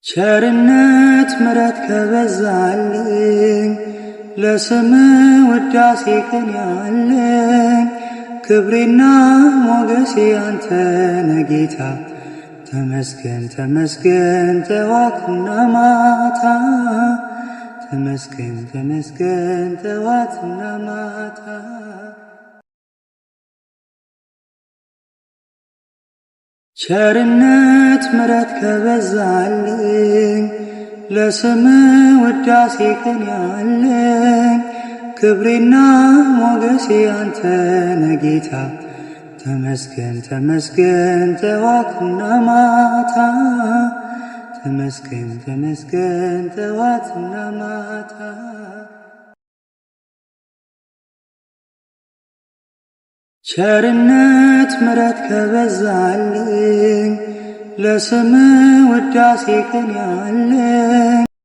ቸርነት ምሕረት ከበዛልኝ ለስም ውዳሴ ቅን ያለኝ ክብሬና ሞገሴ አንተ ነህ ጌታ። ተመስገን ተመስገን ጠዋትና ማታ ተመስገን ተመስገን ጠዋትና ማታ። ቸርነት ምሕረት ከበዛልኝ ለስም ውዳሴ ቅን ያለኝ ክብሬና ሞገሴ አንተ ነህ ጌታ። ተመስገን ተመስገን ጠዋትና ማታ ተመስገን ተመስገን ጠዋትና ማታ። ቸርነት ምሕረት ከበዛልኝ ለስም ውዳሴ ቅን ያለኝ